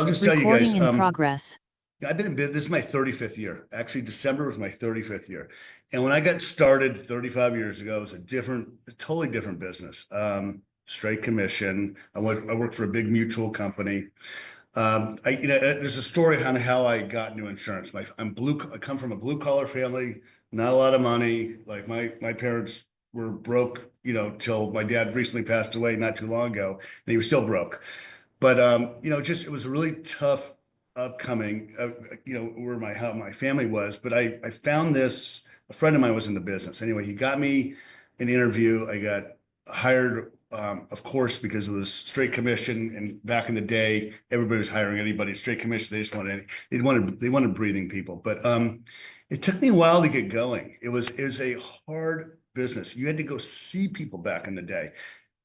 I'll just tell you Recording guys, in progress. I've been in business, this is my 35th year. Actually, December was my 35th year. And when I got started 35 years ago, it was a totally different business. Straight commission. I worked for a big mutual company. There's a story on how I got into insurance. I come from a blue collar family, not a lot of money. Like my parents were broke, till my dad recently passed away not too long ago, and he was still broke. But it was a really tough upcoming, where how my family was. But I found this. A friend of mine was in the business. Anyway, he got me an interview. I got hired, of course, because it was straight commission. And back in the day, everybody was hiring anybody straight commission. They just wanted breathing people. But it took me a while to get going. It was a hard business. You had to go see people back in the day.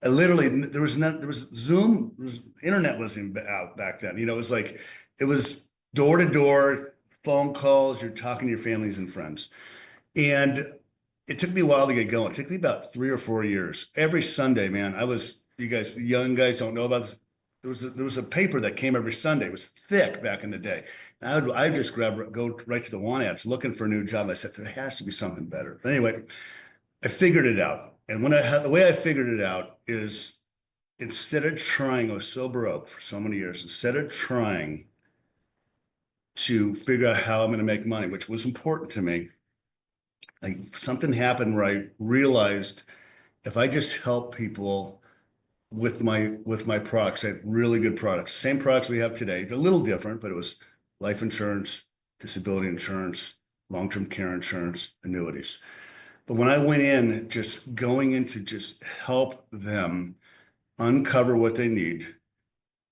Literally, there was Zoom, internet wasn't out back then. It was door to door phone calls. You're talking to your families and friends. And it took me a while to get going. It took me about 3 or 4 years. Every Sunday, man, you guys, the young guys don't know about this. There was a paper that came every Sunday. It was thick back in the day. And I'd just go right to the want ads looking for a new job. I said, there has to be something better. But anyway, I figured it out. And the way I figured it out is, instead of trying, I was so broke for so many years, instead of trying to figure out how I'm going to make money, which was important to me, something happened where I realized if I just help people with my products, I have really good products, same products we have today, a little different, but it was life insurance, disability insurance, long-term care insurance, annuities. But when I went in, just going in to just help them uncover what they need,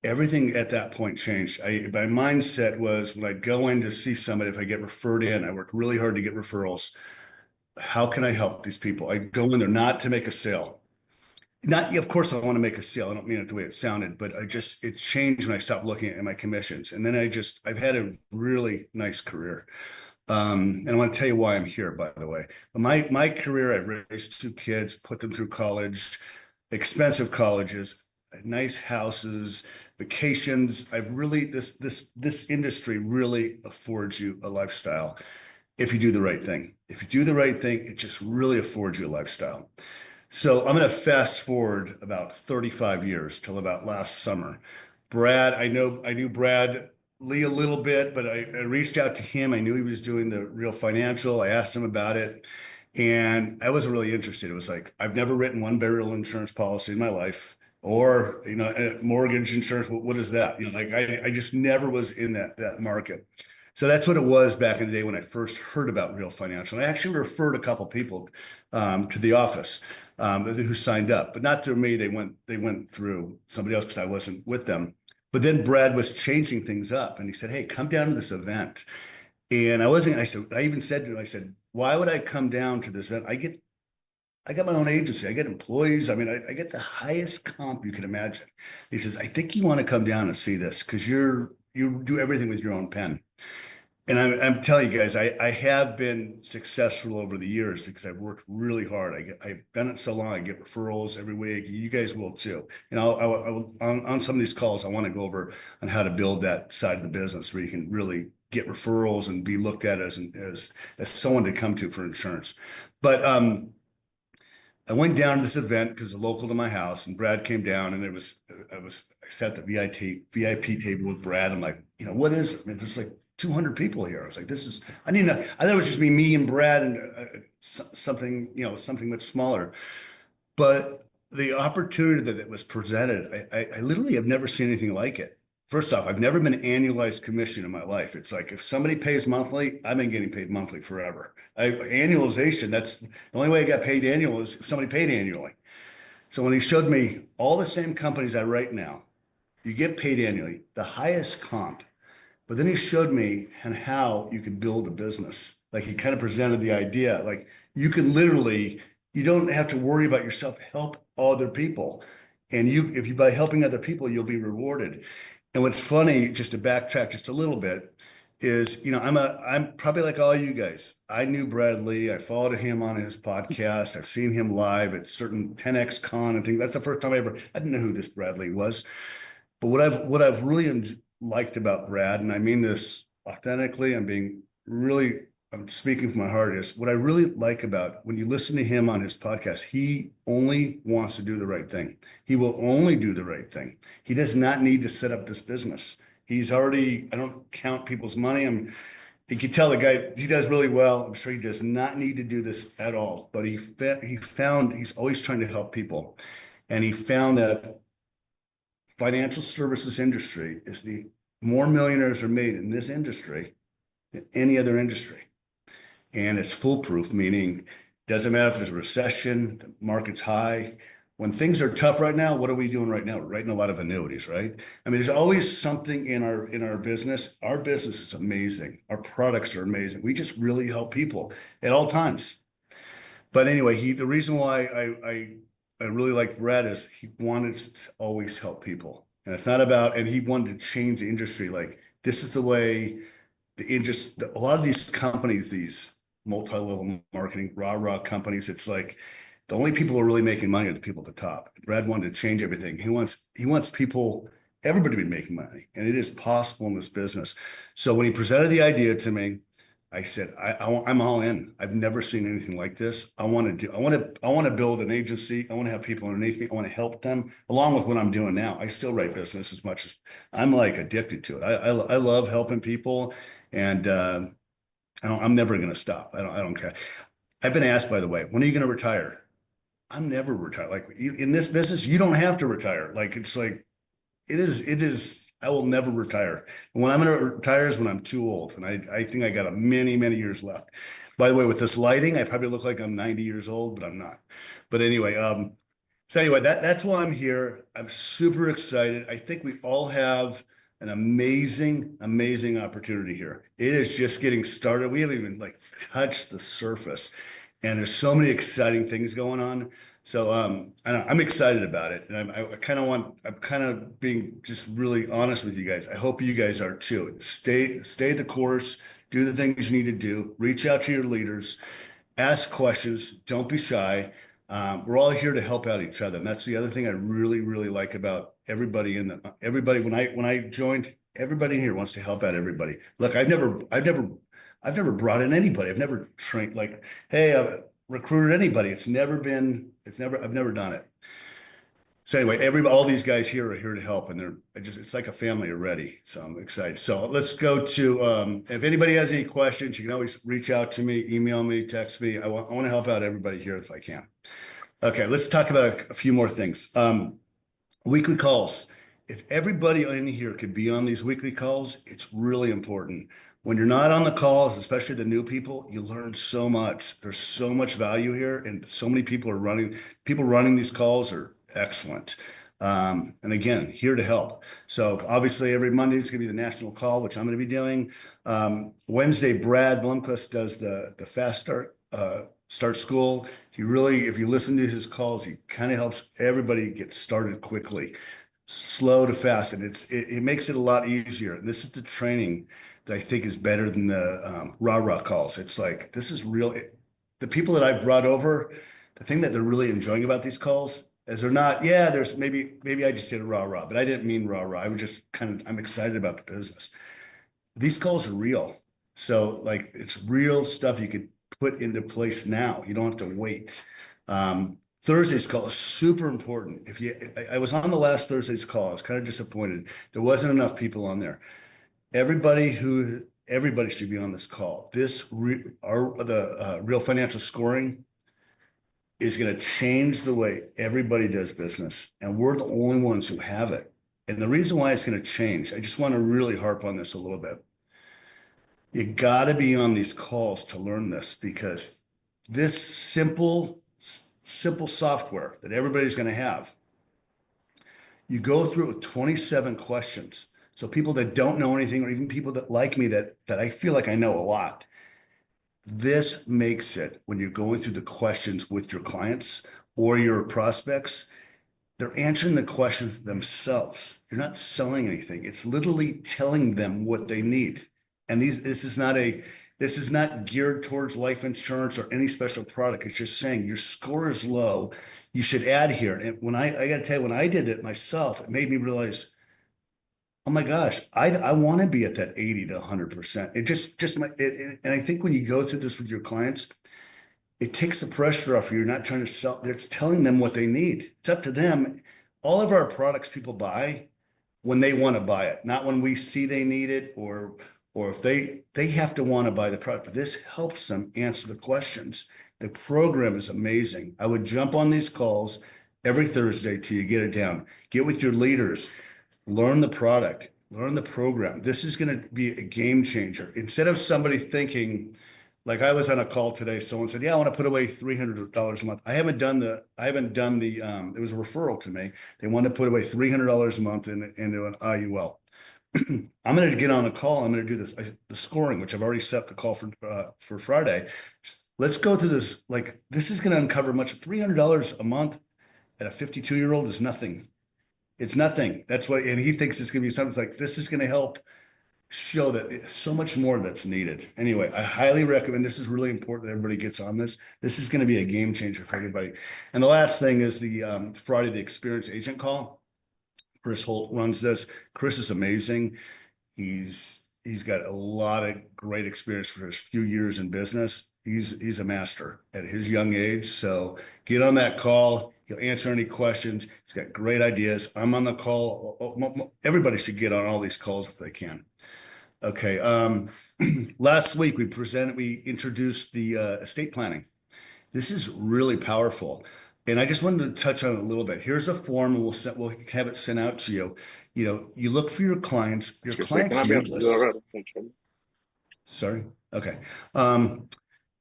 everything at that point changed. My mindset was, when I go in to see somebody, if I get referred in, I worked really hard to get referrals. How can I help these people? I go in there not to make a sale. Of course, I want to make a sale. I don't mean it the way it sounded, but it changed when I stopped looking at my commissions. And then I've had a really nice career. And I want to tell you why I'm here, by the way. My career, I raised 2 kids, put them through college, expensive colleges, nice houses, vacations. This industry really affords you a lifestyle if you do the right thing. If you do the right thing, it just really affords you a lifestyle. So I'm going to fast forward about 35 years till about last summer. Brad, I knew Brad Lee a little bit, but I reached out to him. I knew he was doing the Real Financial. I asked him about it, and I wasn't really interested. It was like, I've never written one burial insurance policy in my life, or mortgage insurance. What is that? I just never was in that market. So that's what it was back in the day when I first heard about Real Financial. And I actually referred a couple people to the office who signed up, but not through me. They went through somebody else because I wasn't with them. But then Brad was changing things up, and he said, "Hey, come down to this event." And I even said to him, I said, "Why would I come down to this event? I got my own agency. I get employees. I mean, I get the highest comp you can imagine." He says, "I think you want to come down and see this because you do everything with your own pen." And I'm telling you guys, I have been successful over the years because I've worked really hard. I've done it so long. I get referrals every week. You guys will too. And I will, on some of these calls, I want to go over on how to build that side of the business where you can really get referrals and be looked at as someone to come to for insurance. But I went down to this event because it's local to my house, and Brad came down, and I sat at the VIP table with Brad. I'm like, what is it? I mean, there's like 200 people here. I was like, I thought it was just me and Brad and something much smaller. But the opportunity that was presented, I literally have never seen anything like it. First off, I've never been annualized commission in my life. It's like, if somebody pays monthly, I've been getting paid monthly forever. Annualization, that's the only way I got paid annual is if somebody paid annually. So when he showed me all the same companies I write now, you get paid annually, the highest comp. But then he showed me and how you could build a business. Like, he kind of presented the idea, like, you don't have to worry about yourself, help other people. And by helping other people, you'll be rewarded. And what's funny, just to backtrack just a little bit, is, I'm probably like all you guys. I knew Brad Lee. I followed him on his podcast. I've seen him live at certain 10X Con and things. That's the first time I didn't know who this Brad Lee was. But what I've really liked about Brad, and I mean this authentically, I'm speaking from my heart, is what I really like about when you listen to him on his podcast, he only wants to do the right thing. He will only do the right thing. He does not need to set up this business. I don't count people's money. You can tell the guy, he does really well. I'm sure he does not need to do this at all, but he found he's always trying to help people. And he found that financial services industry is the more millionaires are made in this industry than any other industry. And it's foolproof, meaning doesn't matter if there's a recession, the market's high. When things are tough right now, what are we doing right now? We're writing a lot of annuities, right? I mean, there's always something in our business. Our business is amazing. Our products are amazing. We just really help people at all times. But anyway, the reason why I really like Brad is he wanted to always help people. And it's not about, and he wanted to change the industry. Like, this is the way the industry, a lot of these companies, these multi-level marketing, rah-rah companies, it's like the only people who are really making money are the people at the top. Brad wanted to change everything. He wants people, everybody to be making money. And it is possible in this business. So when he presented the idea to me, I said, I'm all in. I've never seen anything like this. I want to build an agency. I want to have people underneath me. I want to help them along with what I'm doing now. I still write business as much as I'm like addicted to it. I love helping people, and I'm never going to stop. I don't care. I've been asked, by the way, when are you going to retire? I'm never retired. Like in this business, you don't have to retire. Like it is. I will never retire. And when I'm going to retire is when I'm too old. And I think I got many, many years left. By the way, with this lighting, I probably look like I'm 90 years old, but I'm not. But anyway, that's why I'm here. I'm super excited. I think we all have an amazing, amazing opportunity here. It is just getting started. We haven't even like touched the surface. And there's so many exciting things going on. So I'm excited about it, and I'm kind of being just really honest with you guys. I hope you guys are too. Stay the course, do the things you need to do, reach out to your leaders, ask questions, don't be shy. We're all here to help out each other, and that's the other thing I really, really like about everybody when I joined. Everybody in here wants to help out everybody. Look, I've never brought in anybody. I've never trained like, hey, I've recruited anybody. I've never done it. So anyway, all these guys here are here to help, and it's like a family already. So I'm excited. So let's go to, if anybody has any questions, you can always reach out to me, email me, text me. I want to help out everybody here if I can. Okay, let's talk about a few more things. Weekly calls. If everybody in here could be on these weekly calls, it's really important. When you're not on the calls, especially the new people, you learn so much. There's so much value here, and so many people running these calls are excellent. And again, here to help. So obviously every Monday is going to be the national call, which I'm going to be doing. Wednesday, Brad Blomquist does the fast start school. If you listen to his calls, he kind of helps everybody get started quickly, slow to fast, and it makes it a lot easier. And this is the training that I think is better than the rah-rah calls. It's like, this is real. The people that I've brought over, the thing that they're really enjoying about these calls is they're not, yeah, there's maybe I just did a rah-rah, but I didn't mean rah-rah. I was just I'm excited about the business. These calls are real. So like, it's real stuff you could put into place now. You don't have to wait. Thursday's call is super important. I was on the last Thursday's call. I was kind of disappointed. There wasn't enough people on there. Everybody should be on this call. The real financial scoring is going to change the way everybody does business, and we're the only ones who have it. And the reason why it's going to change, I just want to really harp on this a little bit. You got to be on these calls to learn this, because this simple software that everybody's going to have, you go through it with 27 questions. So people that don't know anything, or even people that like me, that I feel like I know a lot, this makes it, when you're going through the questions with your clients or your prospects, they're answering the questions themselves. You're not selling anything. It's literally telling them what they need. And this is not geared towards life insurance or any special product. It's just saying your score is low. You should add here. And when I got to tell you, when I did it myself, it made me realize oh my gosh, I want to be at that 80 to 100%. It just and I think when you go through this with your clients, it takes the pressure off you. You're not trying to sell, it's telling them what they need. It's up to them. All of our products people buy when they want to buy it, not when we see they need it, or if they have to want to buy the product. But this helps them answer the questions. The program is amazing. I would jump on these calls every Thursday till you get it down. Get with your leaders, learn the product, learn the program. This is going to be a game changer. Instead of somebody thinking, like I was on a call today, someone said, yeah, I want to put away $300 a month. I haven't done the, it was a referral to me. They wanted to put away $300 a month into an IUL. I'm going to get on a call. I'm going to do the scoring, which I've already set the call for Friday. Let's go through this. Like, this is going to uncover much. $300 a month at a 52-year-old is nothing. It's nothing. That's why, and he thinks it's going to be something like this is going to help show that so much more that's needed. Anyway, I highly recommend, this is really important that everybody gets on this. This is going to be a game changer for everybody. And the last thing is the Friday, the experience agent call. Chris Holt runs this. Chris is amazing. He's got a lot of great experience for his few years in business. He's a master at his young age. So get on that call. He'll answer any questions. He's got great ideas. I'm on the call. Everybody should get on all these calls if they can. Okay. Last week we introduced the estate planning. This is really powerful. And I just wanted to touch on it a little bit. Here's a form, and we'll have it sent out to you. You know, you look for your clients. Your clients need this. Sorry. Okay.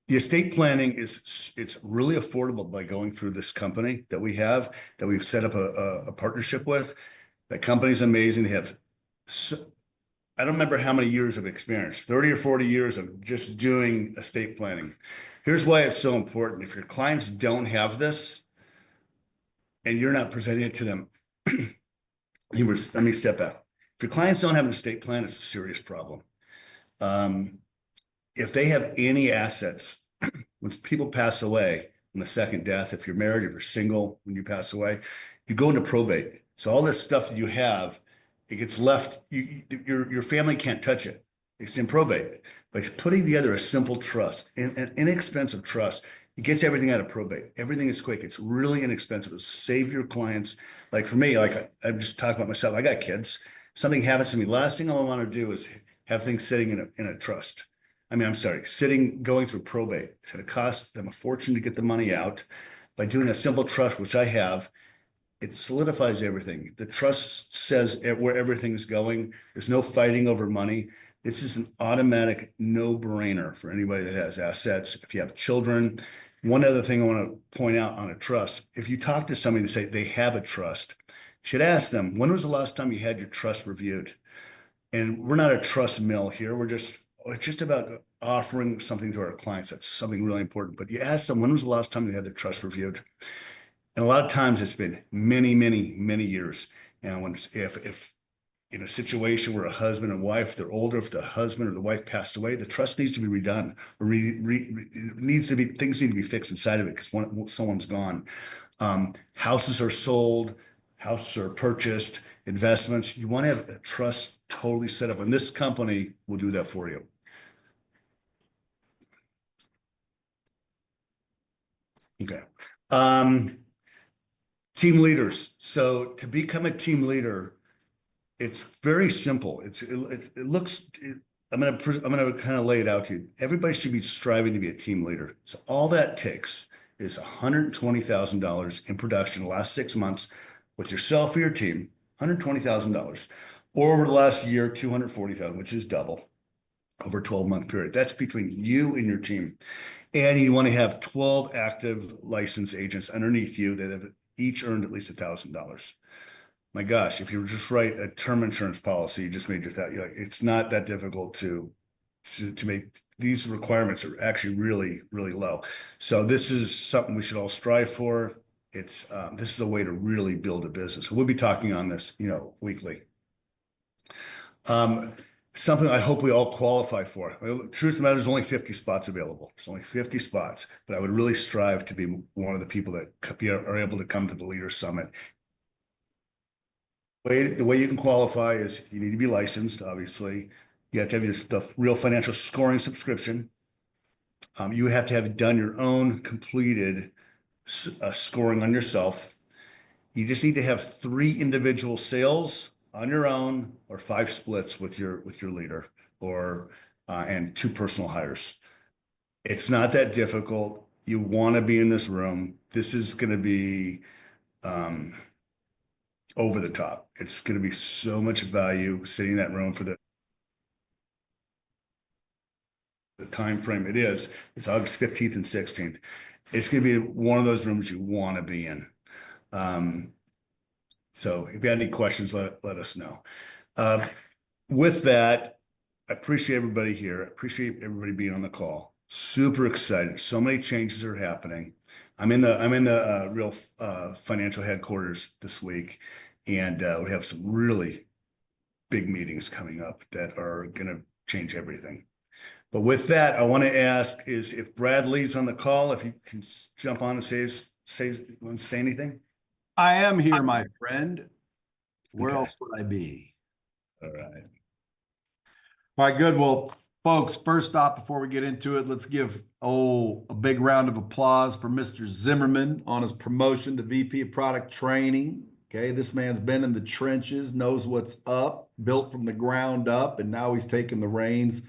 The estate planning it's really affordable by going through this company that we've set up a partnership with. That company's amazing. They have, I don't remember how many years of experience, 30 or 40 years of just doing estate planning. Here's why it's so important. If your clients don't have this and you're not presenting it to them, let me step back. If your clients don't have an estate plan, it's a serious problem. If they have any assets, when people pass away on the second death, if you're married, if you're single, when you pass away, you go into probate. So all this stuff that you have, it gets left, your family can't touch it. It's in probate. By putting together a simple trust, an inexpensive trust, it gets everything out of probate. Everything is quick. It's really inexpensive. It'll save your clients. Like for me, like I'm just talking about myself. I got kids. Something happens to me. Last thing I want to do is have things sitting in a trust. Going through probate. It's going to cost them a fortune to get the money out. By doing a simple trust, which I have, it solidifies everything. The trust says where everything's going. There's no fighting over money. This is an automatic no-brainer for anybody that has assets. If you have children, one other thing I want to point out on a trust, if you talk to somebody that say they have a trust, you should ask them, when was the last time you had your trust reviewed? And we're not a trust mill here. it's just about offering something to our clients. That's something really important. But you ask them, when was the last time they had their trust reviewed? And a lot of times it's been many, many, many years. And if in a situation where a husband and wife, they're older, if the husband or the wife passed away, the trust needs to be redone, or things need to be fixed inside of it because someone's gone. Houses are sold, houses are purchased, investments. You want to have a trust totally set up, and this company will do that for you. Okay. Team leaders. So to become a team leader, it's very simple. I'm going to kind of lay it out to you. Everybody should be striving to be a team leader. So all that takes is $120,000 in production the last 6 months with yourself or your team, $120,000, or over the last year, $240,000, which is double over a 12-month period. That's between you and your team. And you want to have 12 active licensed agents underneath you that have each earned at least $1,000. My gosh, if you just write a term insurance policy, you just made your it's not that difficult to make. These requirements are actually really, really low. So this is something we should all strive for. This is a way to really build a business. So we'll be talking on this, weekly. Something I hope we all qualify for. Well, the truth of the matter is only 50 spots available. There's only 50 spots, but I would really strive to be one of the people that are able to come to the Leader Summit. The way you can qualify is you need to be licensed, obviously. You have to have the real financial scoring subscription. You have to have done your own completed scoring on yourself. You just need to have 3 individual sales on your own or 5 splits with your leader or and 2 personal hires. It's not that difficult. You want to be in this room. This is going to be um, over the top. It's going to be so much value sitting in that room for the time frame it is. It's August 15th and 16th. It's going to be one of those rooms you want to be in. Um, so if you have any questions, let us know. Uh, with that, I appreciate everybody here. I appreciate everybody being on the call. Super excited. So many changes are happening. I'm in the real financial headquarters this week, and we have some really big meetings coming up that are going to change everything. But with that, I want to ask is if Bradley's on the call, if you can jump on and say anything. I am here, my friend. Where Okay. else would I be? All right. All right, good. Well, folks, first off, before we get into it, let's give a big round of applause for Mr. Zimmerman on his promotion to VP of Product Training. Okay, this man's been in the trenches, knows what's up, built from the ground up, and now he's taking the reins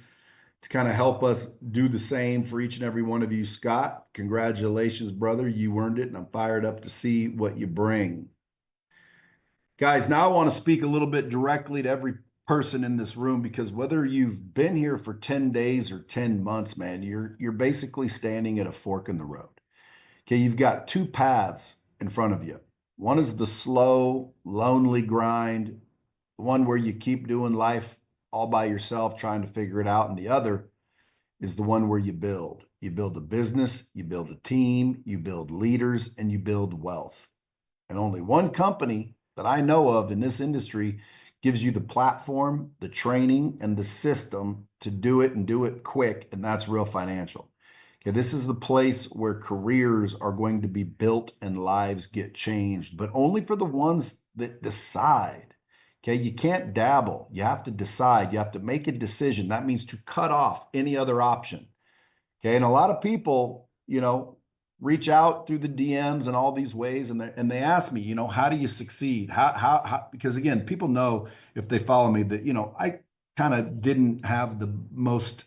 to kind of help us do the same for each and every one of you. Scott, congratulations, brother. You earned it, and I'm fired up to see what you bring. Guys, now I want to speak a little bit directly to every person in this room because whether you've been here for 10 days or 10 months, man, you're basically standing at a fork in the road. Okay, you've got 2 paths in front of you. One is the slow, lonely grind, one where you keep doing life all by yourself, trying to figure it out, and the other is the one where you build. You build a business, you build a team, you build leaders, and you build wealth. And only one company that I know of in this industry gives you the platform, the training, and the system to do it and do it quick, and that's Real Financial. Okay, this is the place where careers are going to be built and lives get changed, but only for the ones that decide. Okay, you can't dabble. You have to decide. You have to make a decision. That means to cut off any other option. Okay, and a lot of people, reach out through the DMs and all these ways, and they ask me, how do you succeed? How? Because again, people know if they follow me that I kind of didn't have the most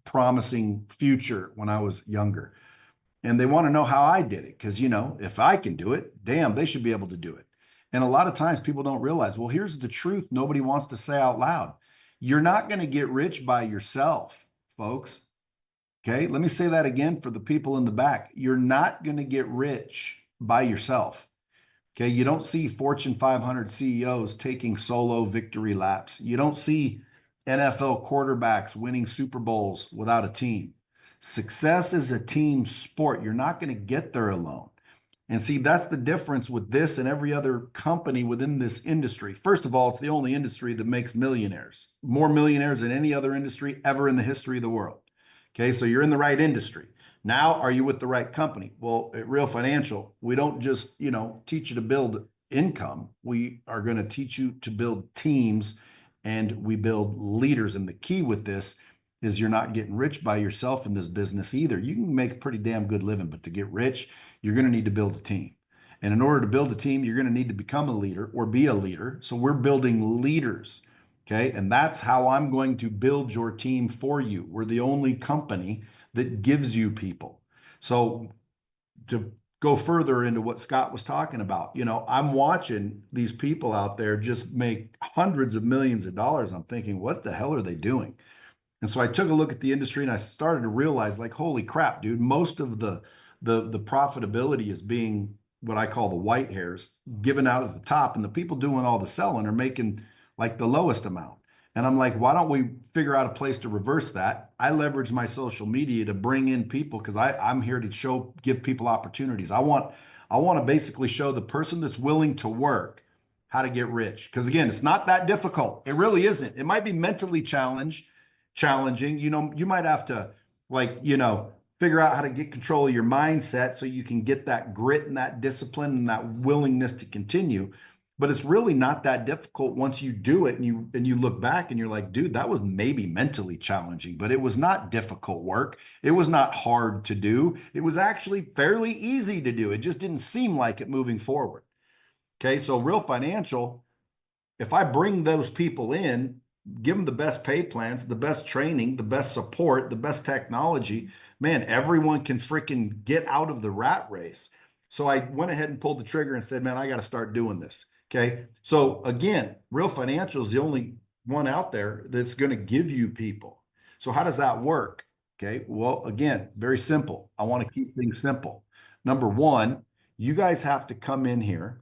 promising future when I was younger, and they want to know how I did it because if I can do it, damn, they should be able to do it. And a lot of times people don't realize, well, here's the truth nobody wants to say out loud. You're not going to get rich by yourself, folks. Okay, let me say that again for the people in the back. You're not going to get rich by yourself. Okay, you don't see Fortune 500 CEOs taking solo victory laps. You don't see NFL quarterbacks winning Super Bowls without a team. Success is a team sport. You're not going to get there alone. And see, that's the difference with this and every other company within this industry. First of all, it's the only industry that makes millionaires, more millionaires than any other industry ever in the history of the world. Okay, so you're in the right industry. Now, are you with the right company? Well, at Real Financial, we don't just, teach you to build income. We are going to teach you to build teams and we build leaders. And the key with this is you're not getting rich by yourself in this business either. You can make a pretty damn good living, but to get rich, you're going to need to build a team. And in order to build a team, you're going to need to become a leader or be a leader. So we're building leaders. Okay. And that's how I'm going to build your team for you. We're the only company that gives you people. So to go further into what Scott was talking about, I'm watching these people out there just make hundreds of millions of dollars. I'm thinking, what the hell are they doing? And so I took a look at the industry and I started to realize, like, holy crap, dude, most of the profitability is being what I call the white hairs given out at the top, and the people doing all the selling are making like the lowest amount. And I'm like, why don't we figure out a place to reverse that? I leverage my social media to bring in people because I'm here to give people opportunities. I want to basically show the person that's willing to work how to get rich. Because again, it's not that difficult. It really isn't. It might be mentally challenging. You might have to figure out how to get control of your mindset so you can get that grit and that discipline and that willingness to continue. but it's really not that difficult once you do it and you look back and you're like, dude, that was maybe mentally challenging, but it was not difficult work. It was not hard to do. It was actually fairly easy to do. It just didn't seem like it moving forward. Okay, so Real Financial, if I bring those people in, give them the best pay plans, the best training, the best support, the best technology, man, everyone can freaking get out of the rat race. So I went ahead and pulled the trigger and said, man, I got to start doing this. Okay. So again, Real Financial is the only one out there that's going to give you people. So how does that work? Okay. Well, again, very simple. I want to keep things simple. Number one, you guys have to come in here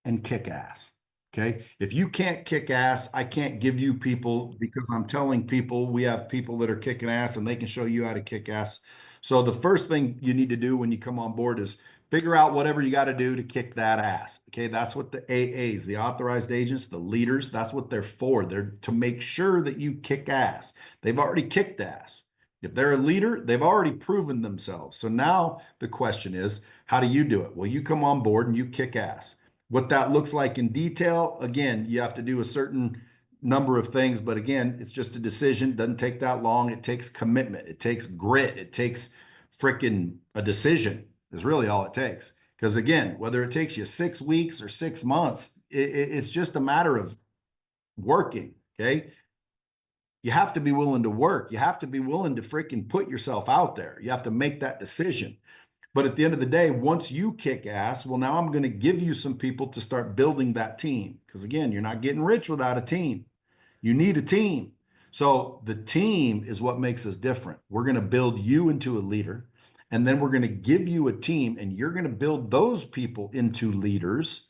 and kick ass. Okay. If you can't kick ass, I can't give you people because I'm telling people we have people that are kicking ass and they can show you how to kick ass. So the first thing you need to do when you come on board is figure out whatever you got to do to kick that ass. Okay. That's what the AAs, the authorized agents, the leaders, that's what they're for. They're to make sure that you kick ass. They've already kicked ass. If they're a leader, they've already proven themselves. So now the question is, how do you do it? Well, you come on board and you kick ass. What that looks like in detail, again, you have to do a certain number of things, but again, it's just a decision. It doesn't take that long. It takes commitment. It takes grit. It takes freaking a decision is really all it takes. Because again, whether it takes you 6 weeks or 6 months, it's just a matter of working. Okay. You have to be willing to work. You have to be willing to freaking put yourself out there. You have to make that decision. But at the end of the day, once you kick ass, well, now I'm going to give you some people to start building that team. Because again, you're not getting rich without a team. You need a team. So the team is what makes us different. We're going to build you into a leader, and then we're going to give you a team, and you're going to build those people into leaders.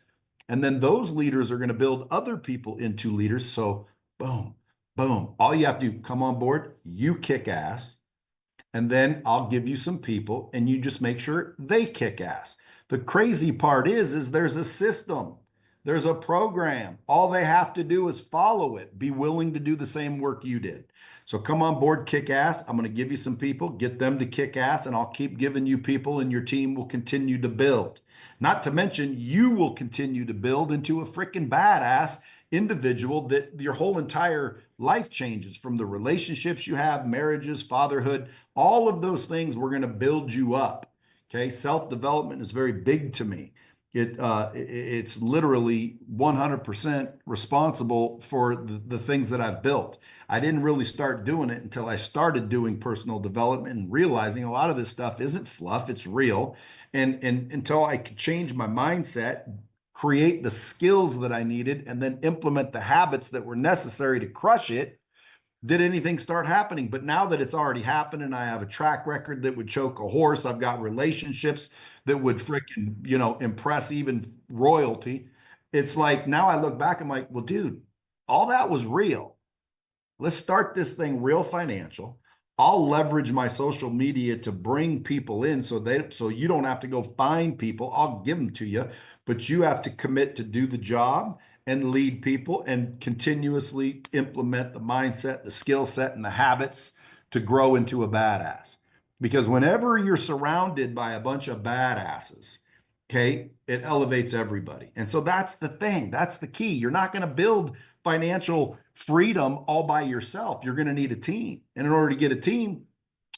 And then those leaders are going to build other people into leaders. So boom, boom. All you have to do, come on board, you kick ass. And then I'll give you some people and you just make sure they kick ass. The crazy part is there's a system. There's a program. All they have to do is follow it. Be willing to do the same work you did. So come on board, kick ass. I'm going to give you some people, get them to kick ass, and I'll keep giving you people, and your team will continue to build. Not to mention, you will continue to build into a freaking badass individual that your whole entire life changes from the relationships you have, marriages, fatherhood, all of those things. We're going to build you up. Okay. Self-development is very big to me. It's literally 100% responsible for the things that I've built. I didn't really start doing it until I started doing personal development and realizing a lot of this stuff isn't fluff, it's real. And until I could change my mindset, create the skills that I needed, and then implement the habits that were necessary to crush it, did anything start happening. But now that it's already happened and I have a track record that would choke a horse, I've got relationships that would freaking, impress even royalty. It's like now I look back, I'm like, well, dude, all that was real. Let's start this thing real financial. I'll leverage my social media to bring people in so you don't have to go find people. I'll give them to you, but you have to commit to do the job and lead people and continuously implement the mindset, the skill set, and the habits to grow into a badass. Because whenever you're surrounded by a bunch of badasses, okay, it elevates everybody. And so that's the thing. That's the key. You're not going to build financial freedom all by yourself. You're going to need a team. And in order to get a team,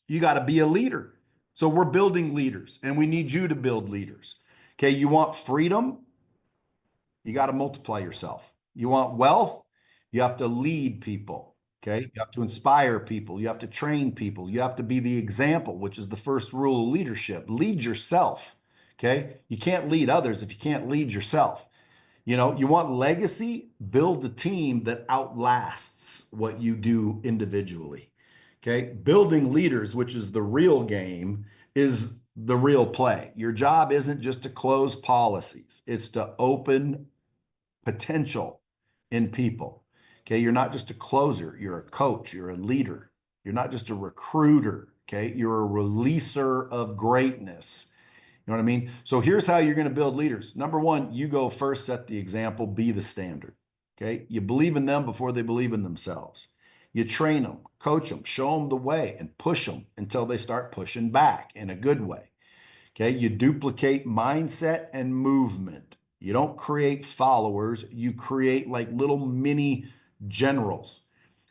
you got to be a leader. So we're building leaders and we need you to build leaders. Okay, you want freedom? You got to multiply yourself. You want wealth? You have to lead people. Okay, you have to inspire people. You have to train people. You have to be the example, which is the first rule of leadership. Lead yourself. Okay, you can't lead others if you can't lead yourself. You want legacy, build a team that outlasts what you do individually. Okay. Building leaders, which is the real game, is the real play. Your job isn't just to close policies, it's to open potential in people. Okay. You're not just a closer, you're a coach, you're a leader. You're not just a recruiter. Okay. You're a releaser of greatness. You know what I mean? So here's how you're going to build leaders. Number one, you go first, set the example, be the standard. Okay. You believe in them before they believe in themselves. You train them, coach them, show them the way, and push them until they start pushing back in a good way. Okay. You duplicate mindset and movement. You don't create followers. You create like little mini generals.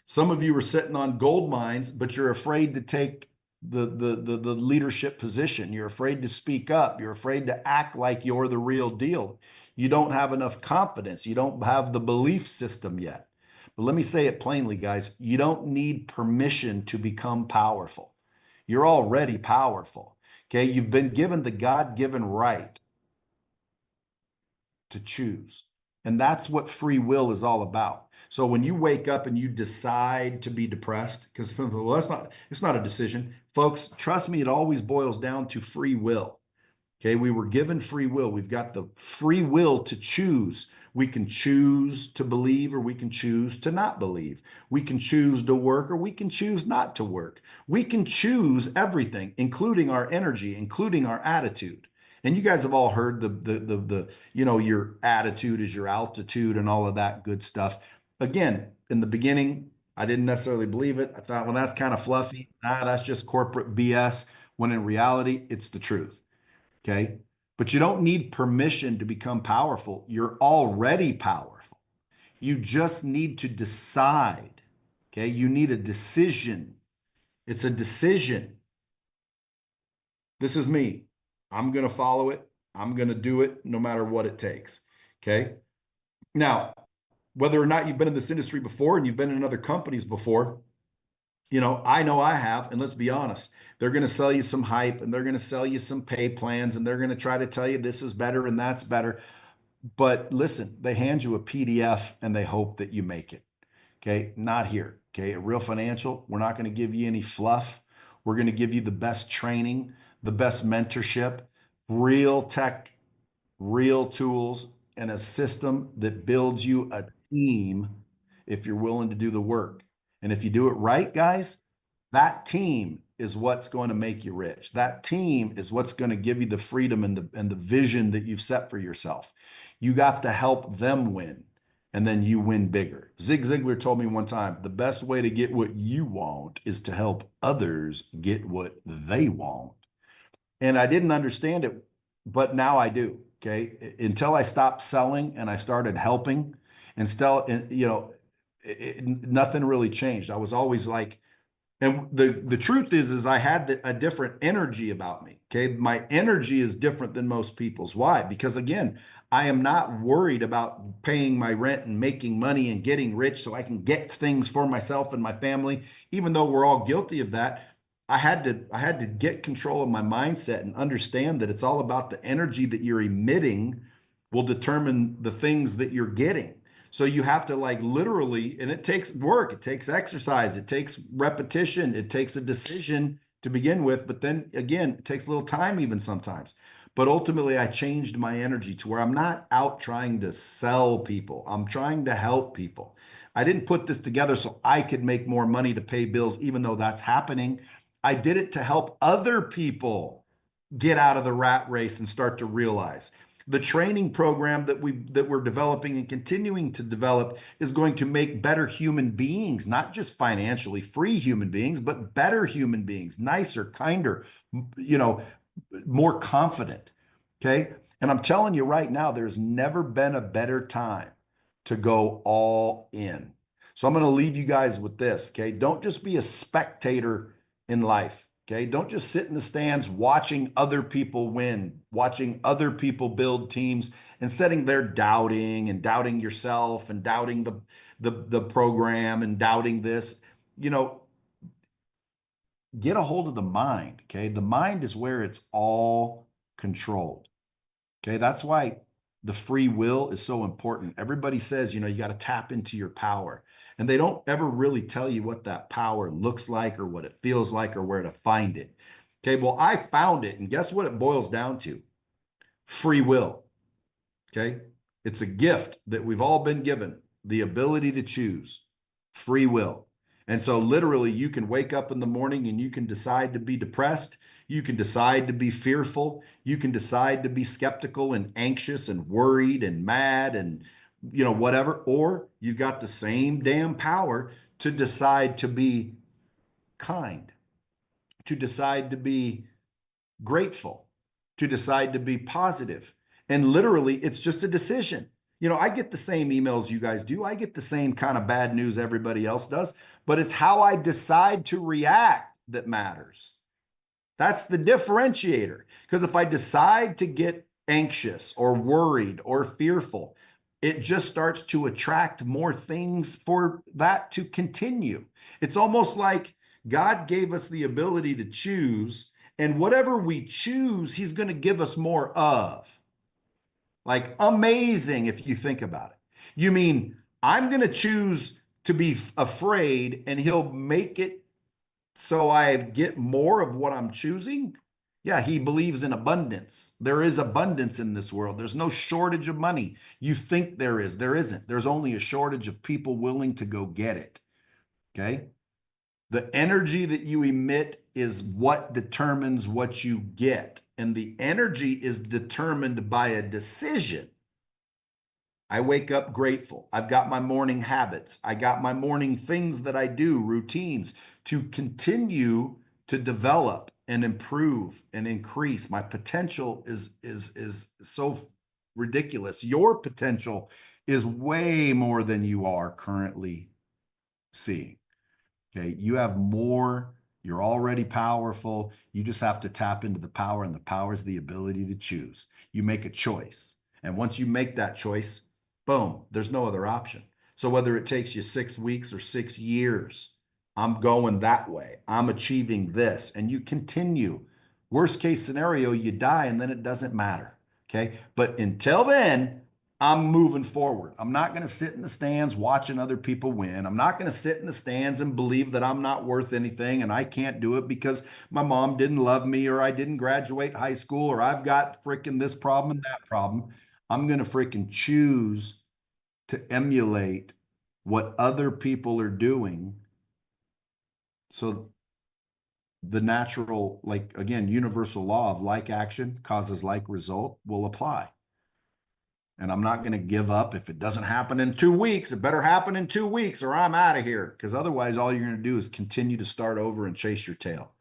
Some of you are sitting on gold mines, but you're afraid to take the leadership position. You're afraid to speak up. You're afraid to act like you're the real deal. You don't have enough confidence. You don't have the belief system yet. But let me say it plainly, guys. You don't need permission to become powerful. You're already powerful. Okay. You've been given the God-given right to choose. And that's what free will is all about. So when you wake up and you decide to be depressed, because well, it's not a decision. Folks, trust me, it always boils down to free will. Okay, we were given free will. We've got the free will to choose. We can choose to believe or we can choose to not believe. We can choose to work or we can choose not to work. We can choose everything, including our energy, including our attitude. And you guys have all heard the your attitude is your altitude and all of that good stuff. Again, in the beginning, I didn't necessarily believe it. I thought, well, that's kind of fluffy. That's just corporate BS. When in reality, it's the truth. Okay. But you don't need permission to become powerful. You're already powerful. You just need to decide. Okay. You need a decision. It's a decision. This is me. I'm going to follow it. I'm going to do it no matter what it takes. Okay. Now, whether or not you've been in this industry before and you've been in other companies before, I know I have, and let's be honest, they're going to sell you some hype and they're going to sell you some pay plans and they're going to try to tell you this is better and that's better. But listen, they hand you a PDF and they hope that you make it. Okay. Not here. Okay. At Real Financial, we're not going to give you any fluff. We're going to give you the best training, the best mentorship, real tech, real tools, and a system that builds you a team if you're willing to do the work. And if you do it right, guys, that team is what's going to make you rich. That team is what's going to give you the freedom and the vision that you've set for yourself. You got to help them win, and then you win bigger. Zig Ziglar told me one time, the best way to get what you want is to help others get what they want. And I didn't understand it, but now I do. Okay. Until I stopped selling and I started helping, and still, nothing really changed. I was always like, and the truth is I had a different energy about me. Okay. My energy is different than most people's. Why? Because again, I am not worried about paying my rent and making money and getting rich so I can get things for myself and my family, even though we're all guilty of that. I had to get control of my mindset and understand that it's all about the energy that you're emitting will determine the things that you're getting. So you have to like literally, and it takes work, it takes exercise, it takes repetition, it takes a decision to begin with, but then again, it takes a little time even sometimes. But ultimately, I changed my energy to where I'm not out trying to sell people. I'm trying to help people. I didn't put this together so I could make more money to pay bills, even though that's happening. I did it to help other people get out of the rat race and start to realize the training program that we're developing and continuing to develop is going to make better human beings, not just financially free human beings, but better human beings, nicer, kinder, you know, more confident. Okay. And I'm telling you right now, there's never been a better time to go all in. So I'm going to leave you guys with this. Okay. Don't just be a spectator in life. Okay. Don't just sit in the stands watching other people win, watching other people build teams and sitting there doubting and doubting yourself and doubting the program and doubting this. You know, get a hold of the mind. Okay. The mind is where it's all controlled. Okay. That's why the free will is so important. Everybody says, you got to tap into your power. And they don't ever really tell you what that power looks like or what it feels like or where to find it. Okay. Well, I found it. And guess what it boils down to? Free will. Okay. It's a gift that we've all been given, the ability to choose free will. And so literally you can wake up in the morning and you can decide to be depressed. You can decide to be fearful. You can decide to be skeptical and anxious and worried and mad and, whatever. Or you've got the same damn power to decide to be kind, to decide to be grateful, to decide to be positive. And literally, it's just a decision. You know, I get the same emails you guys do. I get the same kind of bad news everybody else does, but it's how I decide to react that matters. That's the differentiator. Because if I decide to get anxious or worried or fearful, it just starts to attract more things for that to continue. It's almost like God gave us the ability to choose, and whatever we choose, He's going to give us more of. Like amazing if you think about it. You mean I'm going to choose to be afraid and He'll make it so I get more of what I'm choosing? Yeah, He believes in abundance. There is abundance in this world. There's no shortage of money. You think there is. There isn't. There's only a shortage of people willing to go get it. Okay? The energy that you emit is what determines what you get. And the energy is determined by a decision. I wake up grateful. I've got my morning habits. I got my morning things that I do, routines to continue to develop and improve and increase. My potential is so ridiculous. Your potential is way more than you are currently seeing. Okay, you have more. You're already powerful. You just have to tap into the power, and the power is the ability to choose. You make a choice. And once you make that choice, boom, there's no other option. So whether it takes you 6 weeks or 6 years, I'm going that way. I'm achieving this. And you continue. Worst case scenario, you die and then it doesn't matter. Okay. But until then, I'm moving forward. I'm not going to sit in the stands watching other people win. I'm not going to sit in the stands and believe that I'm not worth anything and I can't do it because my mom didn't love me or I didn't graduate high school or I've got freaking this problem and that problem. I'm going to freaking choose to emulate what other people are doing. So the natural, like, again, universal law of like action causes like result will apply. And I'm not going to give up. If it doesn't happen in 2 weeks, it better happen in 2 weeks or I'm out of here. Because otherwise, all you're going to do is continue to start over and chase your tail.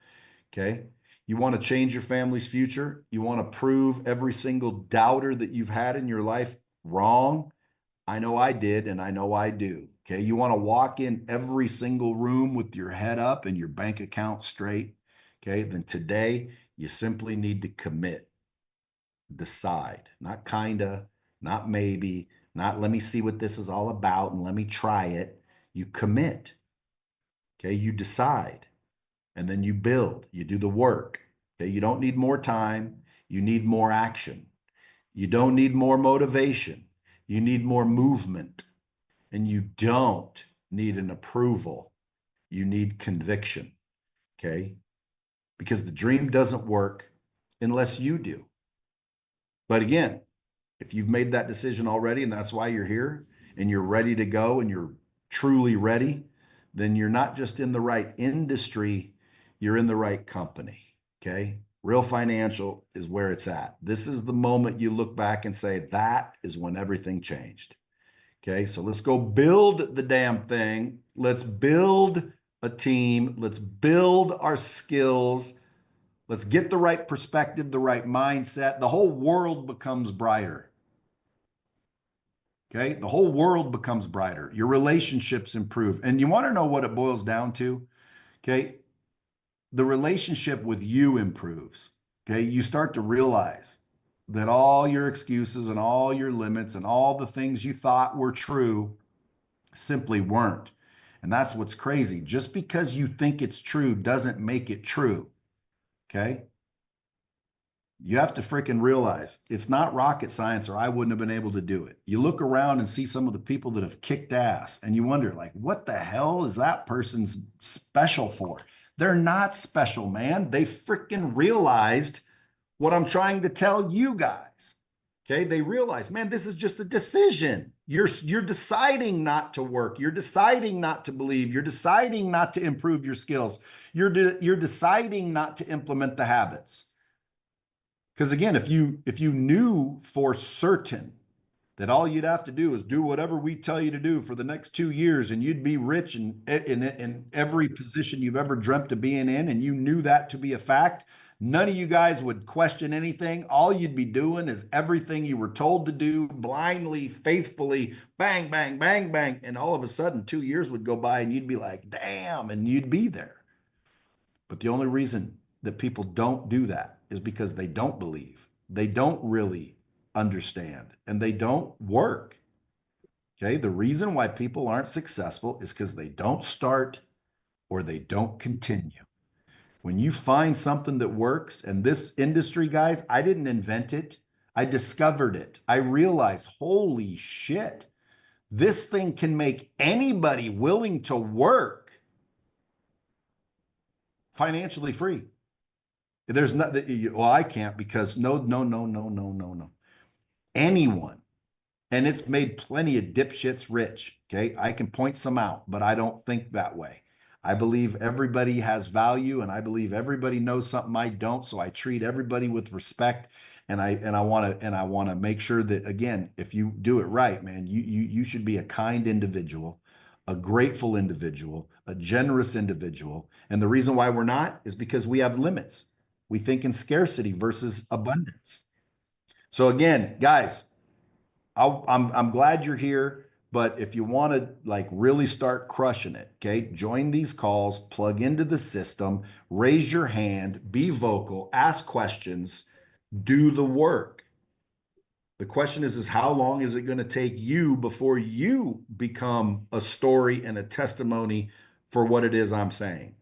Okay. You want to change your family's future. You want to prove every single doubter that you've had in your life wrong. I know I did, and I know I do. Okay. You want to walk in every single room with your head up and your bank account straight. Okay. Then today, you simply need to commit, decide, not kinda, not maybe, not let me see what this is all about and let me try it. You commit. Okay. You decide and then you build, you do the work. Okay. You don't need more time. You need more action. You don't need more motivation. You need more movement. And you don't need an approval. You need conviction. Okay. Because the dream doesn't work unless you do. But again, if you've made that decision already and that's why you're here and you're ready to go and you're truly ready, then you're not just in the right industry, you're in the right company. Okay. Real Financial is where it's at. This is the moment you look back and say, that is when everything changed. Okay. So let's go build the damn thing. Let's build a team. Let's build our skills. Let's get the right perspective, the right mindset. The whole world becomes brighter. Okay. The whole world becomes brighter. Your relationships improve. And you want to know what it boils down to? Okay. The relationship with you improves. Okay. You start to realize that all your excuses and all your limits and all the things you thought were true simply weren't. And that's what's crazy. Just because you think it's true doesn't make it true. Okay. You have to freaking realize it's not rocket science or I wouldn't have been able to do it. You look around and see some of the people that have kicked ass and you wonder like, what the hell is that person's special for? They're not special, man. They freaking realized what I'm trying to tell you guys. Okay. They realize, man, this is just a decision. You're deciding not to work. You're deciding not to believe. You're deciding not to improve your skills. You're deciding not to implement the habits. Because again, if you knew for certain that all you'd have to do is do whatever we tell you to do for the next 2 years and you'd be rich in every position you've ever dreamt of being in, and you knew that to be a fact, None of you guys would question anything. All you'd be doing is everything you were told to do blindly, faithfully, bang, bang, bang, bang. And all of a sudden, 2 years would go by and you'd be like, damn, and you'd be there. But the only reason that people don't do that is because they don't believe. They don't really understand and they don't work. Okay. The reason why people aren't successful is because they don't start or they don't continue. When you find something that works, and this industry, guys, I didn't invent it. I discovered it. I realized, holy shit, this thing can make anybody willing to work financially free. There's not, well, I can't because no, no, no, no, no, no, no. Anyone. And it's made plenty of dipshits rich. Okay. I can point some out, but I don't think that way. I believe everybody has value and I believe everybody knows something I don't. So I treat everybody with respect. And I want to make sure that, again, if you do it right, man, you should be a kind individual, a grateful individual, a generous individual. And the reason why we're not is because we have limits. We think in scarcity versus abundance. So again, guys, I'm glad you're here, but if you want to like really start crushing it, okay, join these calls, plug into the system, raise your hand, be vocal, ask questions, do the work. The question is how long is it going to take you before you become a story and a testimony for what it is I'm saying?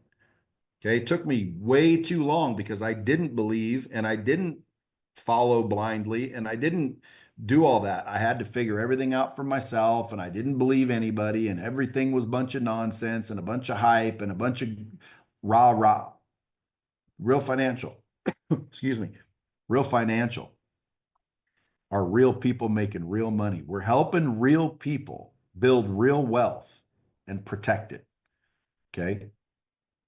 Okay, it took me way too long because I didn't believe and I didn't follow blindly and I didn't do all that. I had to figure everything out for myself and I didn't believe anybody and everything was a bunch of nonsense and a bunch of hype and a bunch of rah rah. Real financial, excuse me, real financial are real people making real money. We're helping real people build real wealth and protect it. Okay.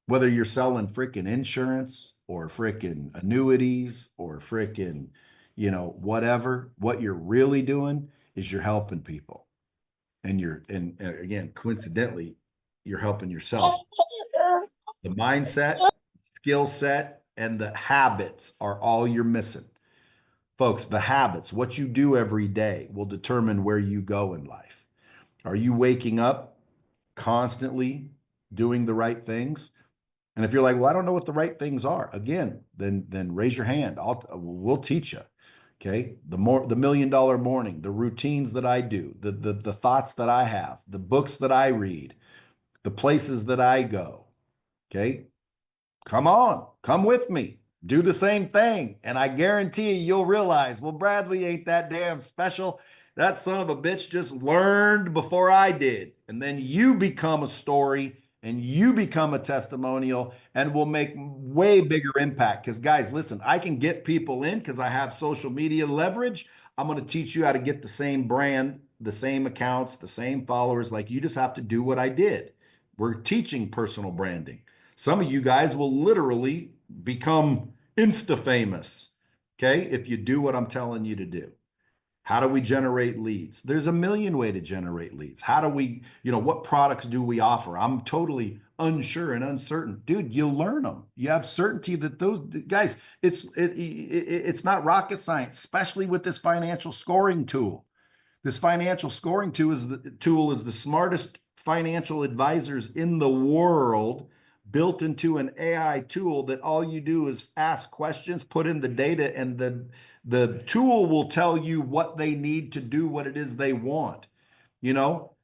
Whether you're selling freaking insurance or freaking annuities or freaking, whatever, what you're really doing is you're helping people. And again, coincidentally, you're helping yourself. The mindset, skill set, and the habits are all you're missing. Folks, the habits, what you do every day will determine where you go in life. Are you waking up constantly doing the right things? And if you're like, well, I don't know what the right things are, again, then raise your hand. We'll teach you. Okay. The $1 million morning, the routines that I do, the thoughts that I have, the books that I read, the places that I go. Okay. Come on, come with me. Do the same thing. And I guarantee you'll realize, well, Bradley ain't that damn special. That son of a bitch just learned before I did. And then you become a story and you become a testimonial and will make way bigger impact. Because, guys, listen, I can get people in because I have social media leverage. I'm going to teach you how to get the same brand, the same accounts, the same followers. Like you just have to do what I did. We're teaching personal branding. Some of you guys will literally become insta famous, okay, if you do what I'm telling you to do. How do we generate leads? There's a million ways to generate leads. How do we, what products do we offer? I'm totally unsure and uncertain. Dude, you learn them. You have certainty that those guys, it's not rocket science, especially with this financial scoring tool. This financial scoring tool is the smartest financial advisors in the world, built into an AI tool that all you do is ask questions, put in the data, and the tool will tell you what they need to do, what it is they want.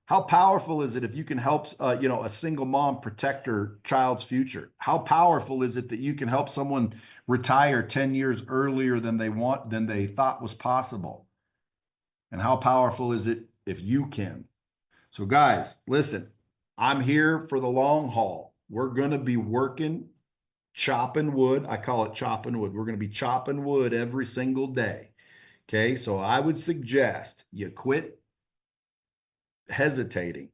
How powerful is it if you can help a single mom protect her child's future? How powerful is it that you can help someone retire 10 years earlier than they thought was possible? And how powerful is it if you can? So guys, listen, I'm here for the long haul. We're going to be working, chopping wood. I call it chopping wood. We're going to be chopping wood every single day. Okay. So I would suggest you quit hesitating.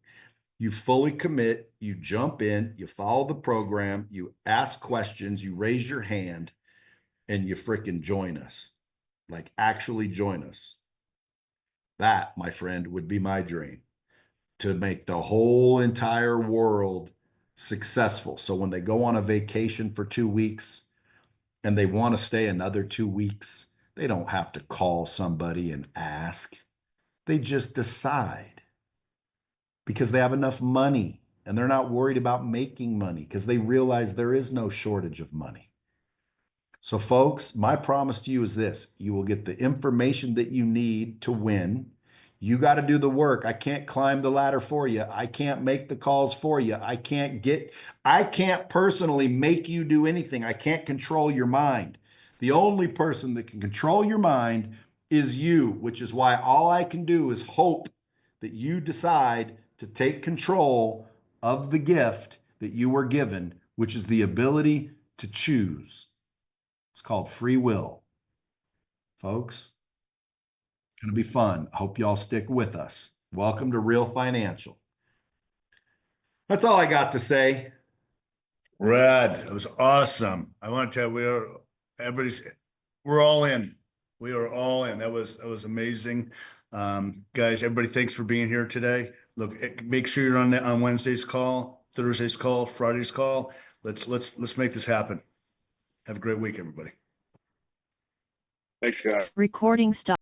You fully commit, you jump in, you follow the program, you ask questions, you raise your hand, and you freaking join us. Like actually join us. That, my friend, would be my dream, to make the whole entire world successful. So when they go on a vacation for 2 weeks, and they want to stay another 2 weeks, they don't have to call somebody and ask. They just decide because they have enough money and they're not worried about making money because they realize there is no shortage of money. So, folks, my promise to you is this: you will get the information that you need to win. You got to do the work. I can't climb the ladder for you. I can't make the calls for you. I can't personally make you do anything. I can't control your mind. The only person that can control your mind is you, which is why all I can do is hope that you decide to take control of the gift that you were given, which is the ability to choose. It's called free will. Folks, it's going to be fun. I hope y'all stick with us. Welcome to Real Financial. That's all I got to say. Rad. It was awesome. I want to tell you, we're all in. We are all in. That was amazing. Guys, everybody, thanks for being here today. Look, make sure you're on Wednesday's call, Thursday's call, Friday's call. Let's make this happen. Have a great week, everybody. Thanks, guys. Recording stop.